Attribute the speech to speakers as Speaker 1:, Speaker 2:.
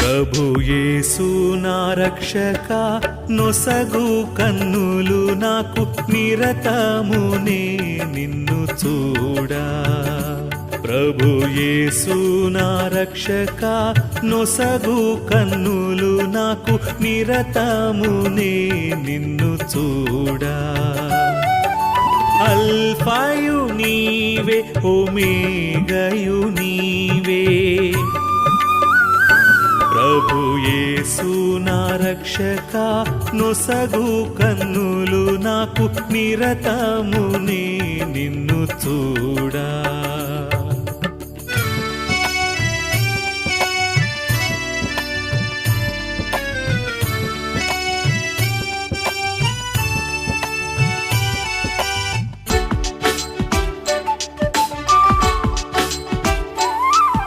Speaker 1: ప్రభు యేసు నా రక్షక నొసగు కన్నులు నాకు నిరతమునే నిన్ను చూడా ప్రభు యేసు నా రక్షక నొసగు కన్నులు నాకు నిరతమునే నిన్ను చూడా అల్ఫాయు నీవే ఒమేగయు నీవే ప్రభు యేసు నా రక్షక నొసగు కన్నులు నాకు నిరతమునే నిన్ను చూడా